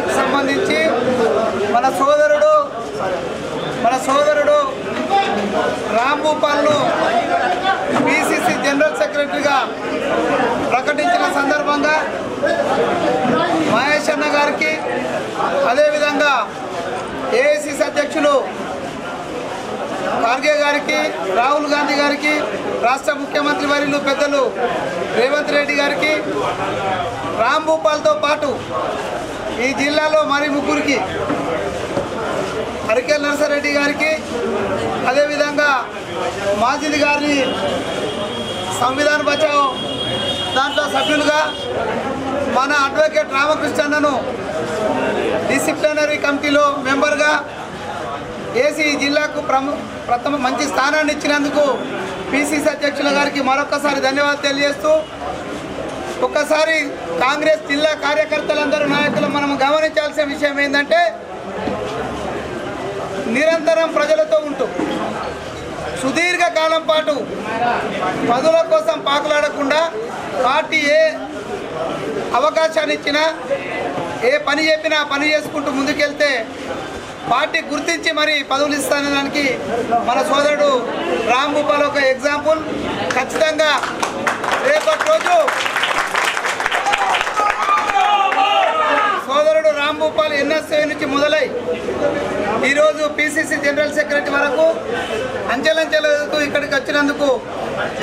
జిల్లాకు సంబంధించి మన సోదరుడు రాంభూపాల్ను పిసిసి జనరల్ సెక్రటరీగా ప్రకటించిన సందర్భంగా మహేష్ అన్న గారికి, అదేవిధంగా ఏఐసిసి అధ్యక్షులు ఖార్గే గారికి, రాహుల్ గాంధీ గారికి, రాష్ట్ర ముఖ్యమంత్రి వర్యులు పెద్దలు రేవంత్ రెడ్డి గారికి, రాంభూపాల్తో పాటు ఈ జిల్లాలో మరి ముగ్గురికి, హరికేల్ నర్సారెడ్డి గారికి, అదేవిధంగా మాజిద్ గారిని సంవిధాన్ బచావ్ దాంట్లో సభ్యులుగా, మన అడ్వకేట్ రామకృష్ణన్నను డిసిప్లినరీ కమిటీలో మెంబర్గా ఏసీ జిల్లాకు ప్రథమ మంచి స్థానాన్ని ఇచ్చినందుకు పిసిసి అధ్యక్షుల గారికి మరొకసారి ధన్యవాదాలు తెలియజేస్తూ, ఒక్కసారి కాంగ్రెస్ జిల్లా కార్యకర్తలందరూ నాయకులు మనం గమనించాల్సిన విషయం ఏంటంటే, నిరంతరం ప్రజలతో ఉంటూ సుదీర్ఘ కాలం పాటు పదవుల కోసం పాకులాడకుండా పార్టీ ఏ అవకాశాన్ని ఇచ్చినా, ఏ పని చెప్పినా పని చేసుకుంటూ ముందుకెళ్తే పార్టీ గుర్తించి మరి పదవులు ఇస్తానడానికి మన సోదరుడు రాంభూపాల్ ఒక ఎగ్జాంపుల్. ఖచ్చితంగా రేపటి రోజు సోదరుడు రాంభూపాల్ ఎన్ఎస్ఏ నుంచి మొదలై ఈరోజు పిసిసి జనరల్ సెక్రటరీ వరకు అంచెలంచెలతో ఇక్కడికి వచ్చినందుకు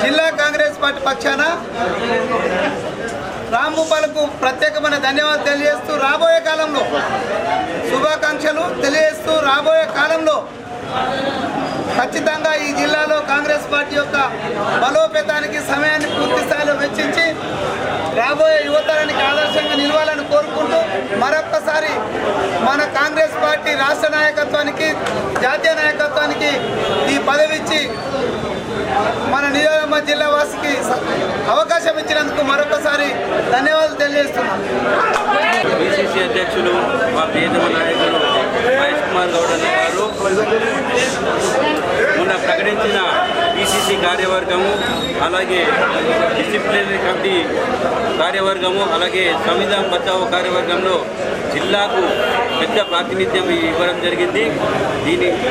జిల్లా కాంగ్రెస్ పార్టీ పక్షాన రాంభూపాల్కు ప్రత్యేకమైన ధన్యవాదాలు తెలియజేస్తూ, రాబోయే కాలంలో శుభాకాంక్షలు తెలియజేస్తూ, రాబోయే కాలంలో ఖచ్చితంగా ఈ జిల్లాలో కాంగ్రెస్ పార్టీ యొక్క బలోపేతానికి సమయాన్ని పూర్తి స్థాయిలో వెచ్చించి రాబోయే యువతరానికి ఆదర్శంగా నిలవాలని కోరుకుంటూ, మరొక్కసారి మన కాంగ్రెస్ పార్టీ రాష్ట్ర నాయకత్వానికి, జాతీయ నాయకత్వానికి ఈ పదవిచ్చి మన నిజామాబాద్ జిల్లా వాసికి అవకాశం ఇచ్చినందుకు మరొకసారి ధన్యవాదాలు తెలియజేస్తున్నాను. పిసిసి అధ్యక్షులు మా ప్రియతమ నాయకులు మహేష్ కుమార్ గౌడ్ అన్న గారు మొన్న ప్రకటించిన పిసిసి కార్యవర్గము, అలాగే డిసిప్లినరీ కమిటీ కార్యవర్గము, అలాగే సంవిధాన్ బచావో కార్యవర్గంలో జిల్లాకు పెద్ద ప్రాతినిధ్యం ఇవ్వడం జరిగింది.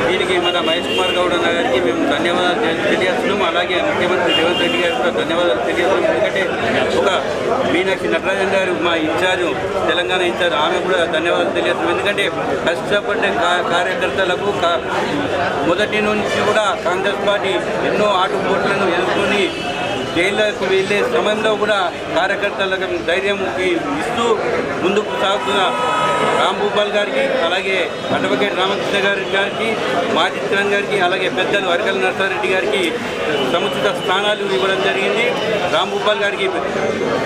దీనికి మన మహేష్ కుమార్ గౌడ్ అన్న గారికి మేము ధన్యవాదాలు తెలియజేస్తున్నాము. అలాగే ముఖ్యమంత్రి రేవంత్ రెడ్డి గారికి కూడా ధన్యవాదాలు తెలియజేస్తున్నాం. ఎందుకంటే ఒక మీనాక్షి నటరాజన్ గారు మా ఇన్ఛార్జ్, తెలంగాణ ఇన్ఛార్జ్, ఆమె కూడా ధన్యవాదాలు తెలియజేస్తున్నాం. ఎందుకంటే కష్టపడ్డ కార్యకర్తలకు మొదటి నుంచి కూడా కాంగ్రెస్ పార్టీ ఎన్నో ఆటుపోట్లను ఎదుర్కొని జైళ్లకు వెళ్ళే సమయంలో కూడా కార్యకర్తలకు ధైర్యం ఇస్తూ ముందుకు సాగుతున్న రాంభూపాల్ గారికి, అలాగే అడ్వకేట్ రామకృష్ణ గారికి, మాజిద్ ఖాన్ గారికి, అలాగే పెద్దలు హరికేల్ నర్సారెడ్డి గారికి సముచిత స్థానాలు ఇవ్వడం జరిగింది. రాంభూపాల్ గారికి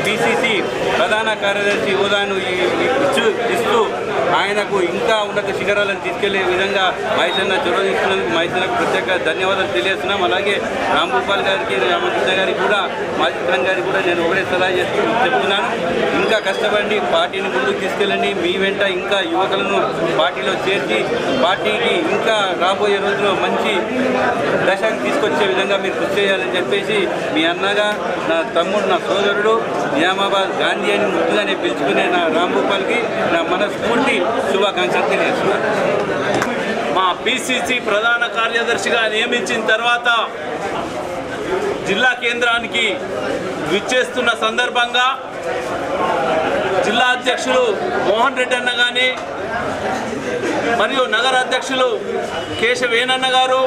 పిసిసి ప్రధాన కార్యదర్శి హోదాను ఇస్తూ ఆయనకు ఇంకా ఉన్నత శిఖరాలను తీసుకెళ్లే విధంగా మహేష్ అన్న చొరవ తీసుకున్నందుకు మహేష్ అన్నకు ప్రత్యేక ధన్యవాదాలు తెలియజేస్తున్నాం. అలాగే రాంభూపాల్ గారికి, రామకృష్ణ గారికి కూడా, మాజిద్ ఖాన్ గారికి కూడా నేను ఒకటే సలహా చెప్తున్నాను, ఇంకా కష్టపడి పార్టీని ముందుకు తీసుకెళ్ళండి. మీ వెంట ఇంకా యువకులను పార్టీలో చేర్చి పార్టీకి ఇంకా రాబోయే రోజుల్లో మంచి దశకు తీసుకొచ్చే విధంగా మీరు కృషి చేయాలని చెప్పేసి మీ అన్నగా, నా తమ్ముడు, నా సోదరుడు, నిజామాబాద్ గాంధీ అని ముద్దుగానే పిలుచుకునే నా రాంభూపాల్కి నా మనస్ఫూర్తి శుభాకాంక్షలు తెలియజేస్తున్నాను. మా పిసిసి ప్రధాన కార్యదర్శిగా నియమించిన తర్వాత జిల్లా కేంద్రానికి విచ్చేస్తున్న సందర్భంగా జిల్లా అధ్యక్షులు మోహన్ రెడ్డి అన్న కానీ, మరియు నగర అధ్యక్షులు కేశవేనన్న గారు,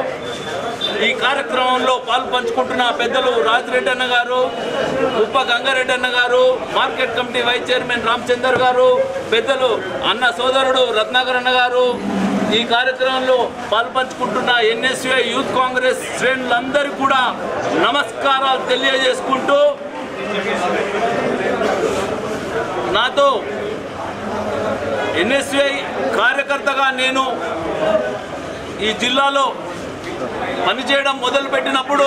ఈ కార్యక్రమంలో పాలు పంచుకుంటున్న పెద్దలు రాజిరెడ్డి అన్న గారు, ఉప్ప గంగారెడ్డి అన్న గారు, market committee vice chairman Ramachandar గారు, పెద్దలు అన్న సోదరుడు రత్నాకర్ అన్న గారు, ఈ కార్యక్రమంలో పాల్పంచుకుంటున్న ఎన్ఎస్యుఐ యూత్ కాంగ్రెస్ శ్రేణులందరికీ కూడా నమస్కారాలు తెలియజేసుకుంటూ, నాతో ఎన్ఎస్యుఐ కార్యకర్తగా నేను ఈ జిల్లాలో పనిచేయడం మొదలుపెట్టినప్పుడు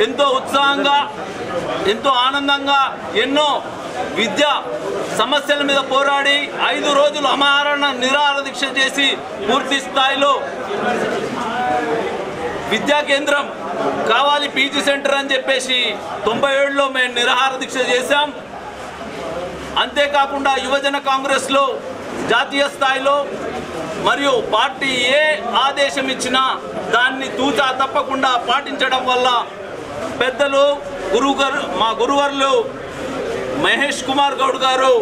ఎంతో ఉత్సాహంగా, ఎంతో ఆనందంగా, ఎన్నో విద్యా సమస్యల మీద పోరాడి 5 రోజులు అమరణ నిరాహార దీక్ష చేసి పూర్తి స్థాయిలో విద్యా కేంద్రం కావాలి, పీజీ సెంటర్ అని చెప్పేసి 97లో మేము నిరాహార దీక్ష చేశాం. అంతేకాకుండా యువజన కాంగ్రెస్లో జాతీయ స్థాయిలో మరియు పార్టీ ఏ ఆదేశం ఇచ్చినా దాన్ని తూచా తప్పకుండా పాటించడం వల్ల పెద్దలు మా గురువర్లు మహేష్ కుమార్ గౌడ్ గారు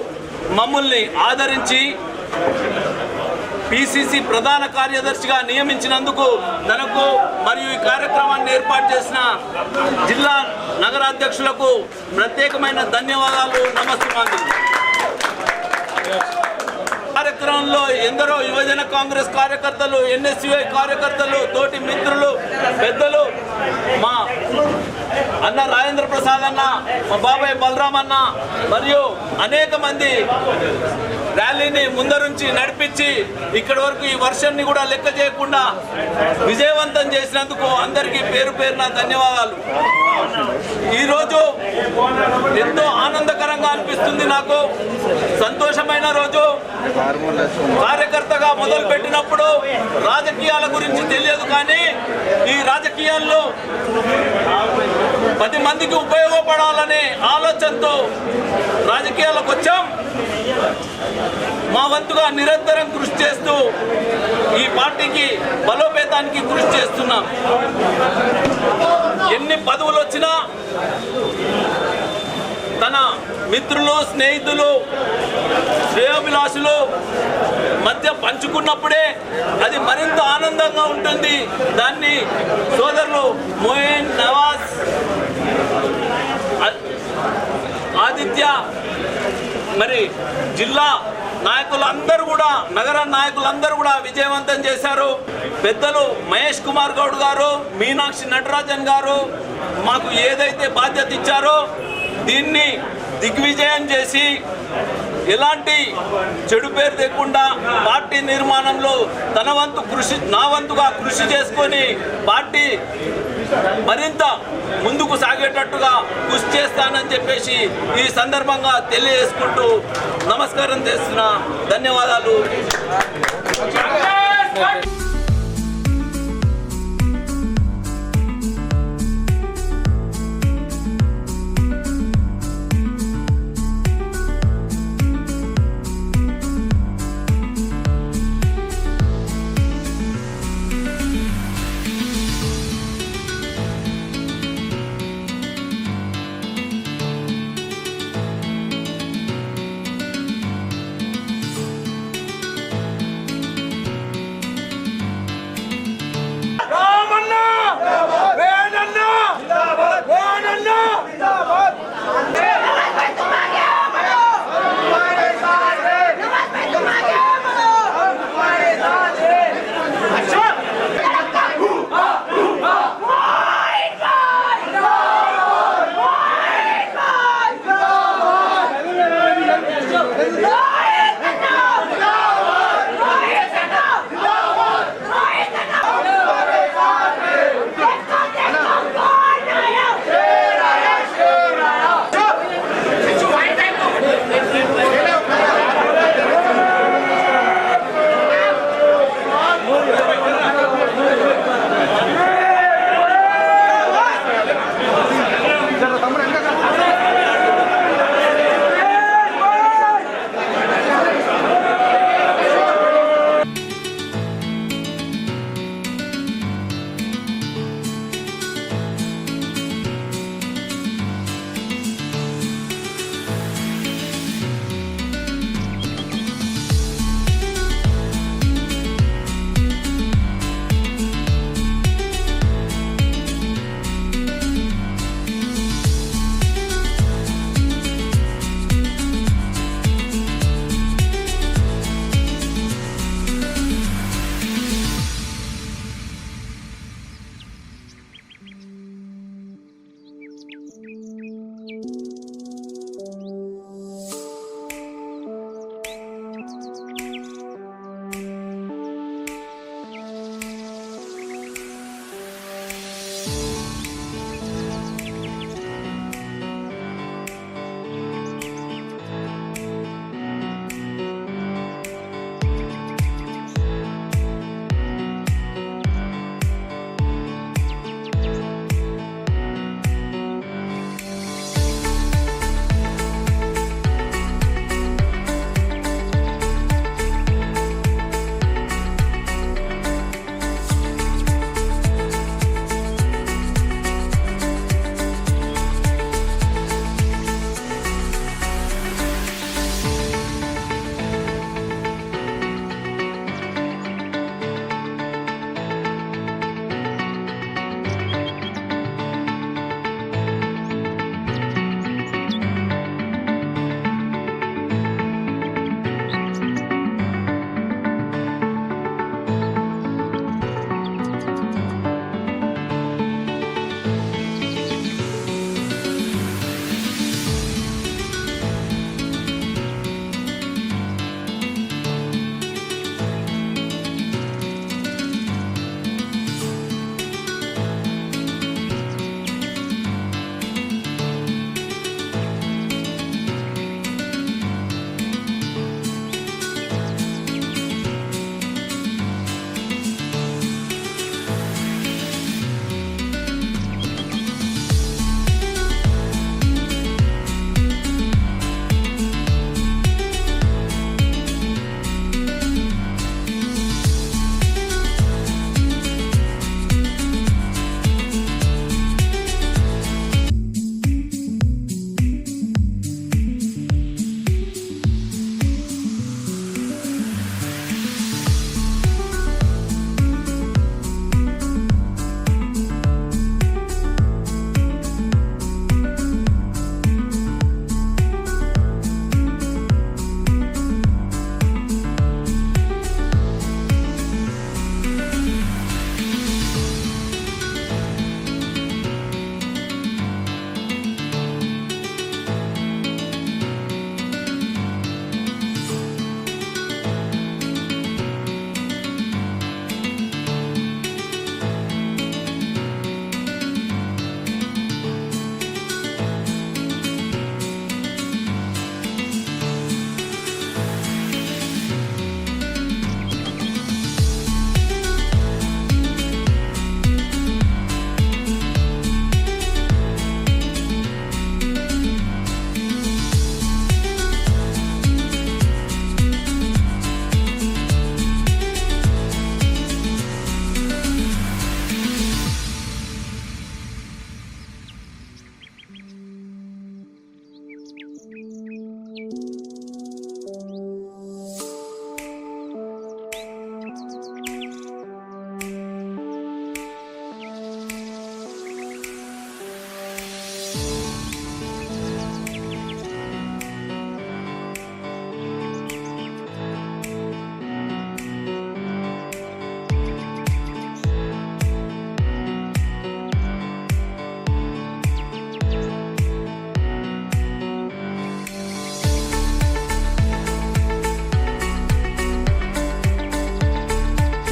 మమ్మల్ని ఆదరించి పిసిసి ప్రధాన కార్యదర్శిగా నియమించినందుకు తనకు మరియు ఈ కార్యక్రమాన్ని ఏర్పాటు చేసిన జిల్లా నగరాధ్యక్షులకు ప్రత్యేకమైన ధన్యవాదాలు, నమస్కారం. కార్యక్రమంలో ఎందరో యువజన కాంగ్రెస్ కార్యకర్తలు, ఎన్ఎస్యుఐ కార్యకర్తలు, తోటి మిత్రులు, పెద్దలు, మా అన్న రాజేంద్ర ప్రసాద్ అన్న, మా బాబాయ్ బలరాం అన్న మరియు అనేక మంది ర్యాలీని ముందరుంచి నడిపించి ఇక్కడి వరకు ఈ వర్షాన్ని కూడా లెక్క చేయకుండా విజయవంతం చేసినందుకు అందరికీ పేరు పేరున ధన్యవాదాలు. ఈరోజు ఎంతో ఆనందకరంగా అనిపిస్తుంది, నాకు సంతోషమైన రోజు. కార్యకర్తగా మొదలు పెట్టినప్పుడు రాజకీయాల గురించి తెలియదు, కానీ ఈ రాజకీయాల్లో 10 మందికి ఉపయోగపడాలనే ఆలోచనతో రాజకీయాలకు వచ్చాం. మా వంతుగా నిరంతరం కృషి చేస్తూ ఈ పార్టీకి బలోపేతానికి కృషి చేస్తున్నాం. ఎన్ని పదవులు వచ్చినా తన మిత్రులు, స్నేహితులు, శ్రేయోభిలాషులు మధ్య పంచుకున్నప్పుడే అది మరింత ఆనందంగా ఉంటుంది. దాన్ని సోదరులు మోయిన్, నవాజ్, ఆదిత్య, మరి జిల్లా నాయకులందరూ కూడా, నగర నాయకులందరూ కూడా విజయవంతం చేశారు. పెద్దలు మహేష్ కుమార్ గౌడ్ గారు, మీనాక్షి నటరాజన్ గారు మాకు ఏదైతే బాధ్యత ఇచ్చారో దీన్ని దిగ్విజయం చేసి ఎలాంటి చెడు పేరు లేకుండా పార్టీ నిర్మాణంలో తన వంతు కృషి, నా వంతుగా కృషి చేసుకొని పార్టీ మరింత ముందుకు సాగేటట్టుగా కృషి చేస్తానని చెప్పేసి ఈ సందర్భంగా తెలియజేసుకుంటూ నమస్కారం చేస్తున్నా. ధన్యవాదాలు.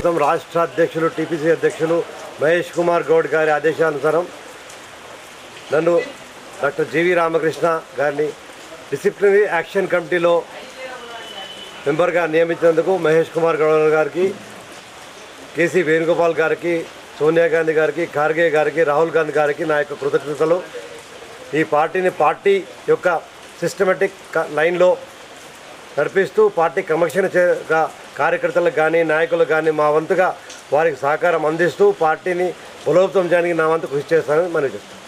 క్రితం రాష్ట్ర అధ్యక్షులు టీపీసీ అధ్యక్షులు మహేష్ కుమార్ గౌడ్ గారి ఆదేశానుసారం నన్ను డాక్టర్ జీవి రామకృష్ణ గారిని డిసిప్లినరీ యాక్షన్ కమిటీలో మెంబర్గా నియమించినందుకు మహేష్ కుమార్ గౌడ్ గారికి, కేసీ వేణుగోపాల్ గారికి, సోనియా గాంధీ గారికి, ఖార్గే గారికి, రాహుల్ గాంధీ గారికి నా యొక్క కృతజ్ఞతలు. ఈ పార్టీ యొక్క సిస్టమేటిక్ లైన్లో నడిపిస్తూ పార్టీ క్రమశిక్షణగా కార్యకర్తలకు కానీ నాయకులకు కానీ మా వంతుగా వారికి సహకారం అందిస్తూ పార్టీని బలోపేతం చేయడానికి నా వంతు కృషి చేస్తానని మనం చెప్తాను.